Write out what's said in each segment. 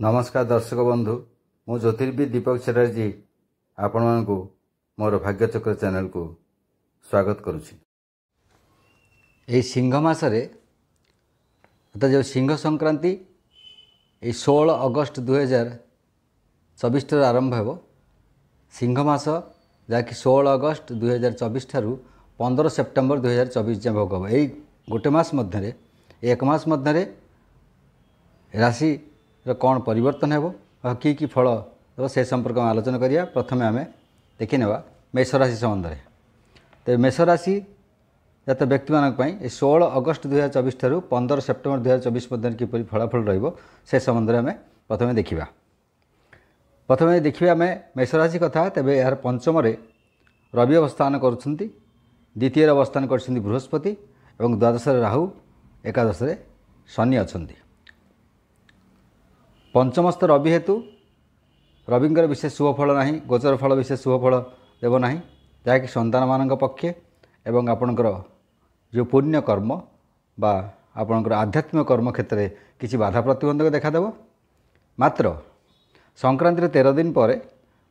नमस्कार दर्शक बंधु मु ज्योतिर्विद दीपक चटर्जी आपण मानकु मोर भाग्यचक्र चैनल को स्वागत करुछि। ए सिंह मासरे अर्थात जो सिंह संक्रांति 16 अगस्त 2024 आरंभ हो। सिंह मास जहाँकि 16 अगस्त 2024 ठारू 15 सेप्टेम्बर 2024 जाए भोग हम। यही गोटे मास मध्य एक मास मध्य राशि कौन परिवर्तन हो कि फल देव से संपर्क में आलोचना करिया। प्रथमे आम देखी ना मेष राशि संबंध में। तो मेष राशि जात व्यक्ति मानक 16 अगस्त 2024 ठारू 15 सेप्टेम्बर 2024 मध्य किपरि फलाफल रहिबो से संबंध में आम प्रथमे देखा। प्रथमे देखिए आम मेष राशि कथा। तेबे यार पंचम रवि अवस्थान करुछंती, द्वितीय अवस्थान कर बृहस्पति और द्वादश राहु, एकादश शनि अछंती। पंचमस्थ रवि हेतु रविंकर विशेष शुभफल नहीं, गोचर फल विशेष शुभफल देव ना, जहाँकि सन्तान मान पक्षे एवं आपणकर जो पुण्य कर्म बा आपणकर आध्यात्मिक कर्म क्षेत्र में किसी बाधा प्रतिबंधक देखादेव। मात्र संक्रांति 13 दिन पर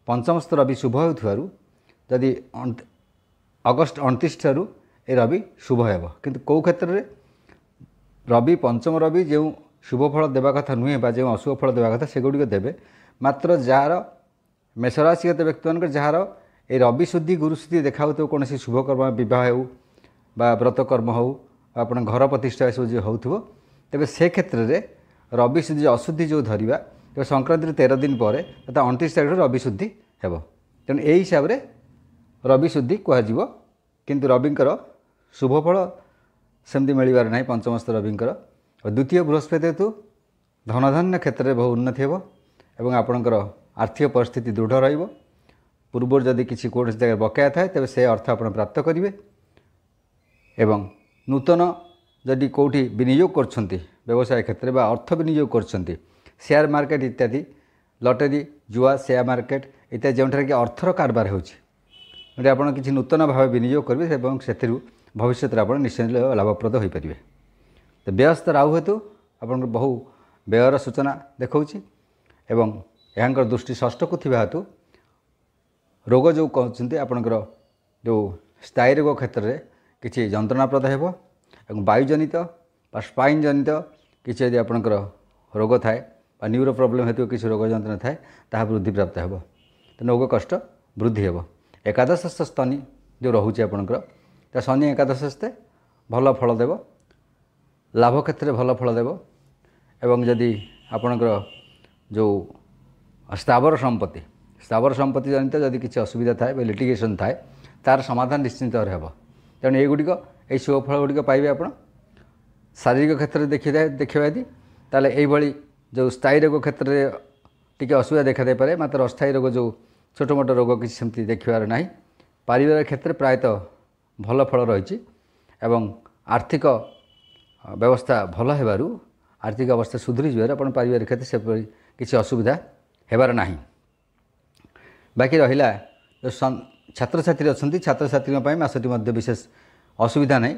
पंचमस्थ रवि शुभ होथिबारु जदि अगस्त 29 ठारू ए रवि शुभ हेब। किंतु कौ क्षेत्र में रवि पंचम रवि जो शुभ फल देवा कथा नुहे बा जो अशुभ फल देवा कथा सेगुड़िक देवे। मात्र जार मेषराशिगत व्यक्ति मान जार ए रवि शुद्धि गुरु शुद्धि देखा तो कौन शुभ कर्म बह हो व्रत कर्म हो आप घर प्रतिष्ठा सब जो हो तेरे से क्षेत्र में रवि शुद्धि अशुद्धि जो धरवा तो संक्रांति 13 दिन पर 29 तारीख रवि शुद्धि हेब। तेणु यही हिसाब से रवि शुद्धि कह किंतु रविंकर शुभफल सेमती मिलबार ना पंचमस्थ रविंकर। और द्वितीय बृहस्पति हेतु धनधान्य क्षेत्र में बहुत उन्नति हो एवं आपणकर आर्थिक परिस्थिति दृढ़ रहिबो। पूर्व जदि किसी कौन जगह बकाया थाए तेज से अर्थ आप प्राप्त करेंगे। एवं नूतन जदि कौटी विनियोग करछंती व्यवसाय क्षेत्र में अर्थ विनियोग करछंती शेयर मार्केट इत्यादि लटरी जुआ शेयर मार्केट इत्यादि जो कि अर्थर कारबार होती आप किसी नूतन भाव विनियोग करेंगे से भविष्य आप निश्चय लाभप्रद हो पारे। तो व्यस्त राहु हेतु आप बहु व्ययर सूचना देखा एवं यहाँ दृष्टि षष्ठ को थी हेतु रोग जो कहते आपणकर जो स्थायी रोग क्षेत्र में किसी जंत्रणाप्रद हो वायुजनित स्पाइन जनित किसी यदि आपणकर रोग थाए न्यूरो प्रोब्लेम हेतु किसी रोग जंत्रणा थाए ताहा वृद्धि प्राप्त हो। तो रोग कष्ट वृद्धि हो। एकादश शनि जो रोचे आपणकर शनि एकादश भल फल देव, लाभ क्षेत्र में भल फल देव। एवं जदि आपणकर जो स्थावर संपत्ति जनित जदि किसी असुविधा थाए लिटिगेशन थाए तार समाधान निश्चिंत भाव हे। तेणु युड़िक यही शुभ फल गुड़िक पाइबे। आप शारीरिक क्षेत्र में देखा यदि ताले यही जो स्थायी रोग क्षेत्र में टी असुविधा देखा दे पारे। मात्र अस्थायी रोग जो छोट मोट रोग किसी सेमती देखार ना। पारिवारिक क्षेत्र प्रायतः भल फल रही एवं आर्थिक व्यवस्था भल हेबारु आर्थिक अवस्था सुधरी जाए आप पारिवारिक क्षेत्र से किसी असुविधा हेबार ना। बाकी रहिला जो छात्र छात्री अच्छा छात्र छात्री मासटी विशेष असुविधा नहीं,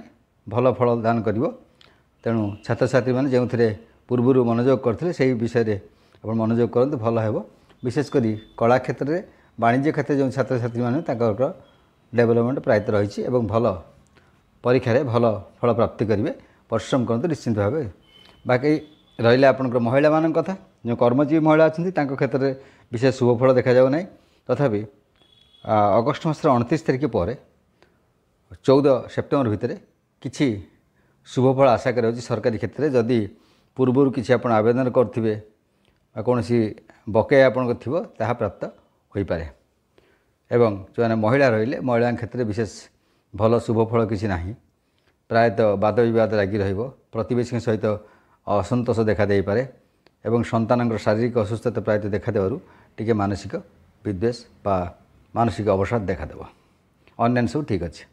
भल फल दान कर। तेणु छात्र छात्री मैंने जो थे पूर्व मनोयोग करते से विषय में आप मनोयोग करूँ भल हो। विशेषकर कला क्षेत्र में वाणिज्य क्षेत्र में जो छात्र छात्री मैंने डेवलपमेंट प्रायतः रही भल परीक्षा भल फल प्राप्ति करेंगे। परिश्रम करते निश्चिंत भाव। बाकी रहा आपंकर महिला मान कथा जो कर्मजीवी महिला अच्छा क्षेत्र में विशेष शुभफल देखा जाऊ ना। तथापि अगस्ट मास 29 तारीख पर 14 सेप्टेम्बर भितर किसी शुभफल आशा कर सरकारी क्षेत्र में। जदि पूर्व किसी आप आवेदन करेंगे कौन बकेया आपंकर थी ताहा प्राप्त हो पारे। एवं जो मैंने महिला रही महिला क्षेत्र में विशेष भल शुभफल किसी ना। प्रायतः वाद विवाद लगी प्रतिवेशी सहित असंतोष देखा दे पारे एवं संतान शारीरिक असुस्थता प्रायतः देखा देवरु टिके मानसिक विद्वेष बा मानसिक अवसाद देखादेव। अन्य सब ठीक अच्छे।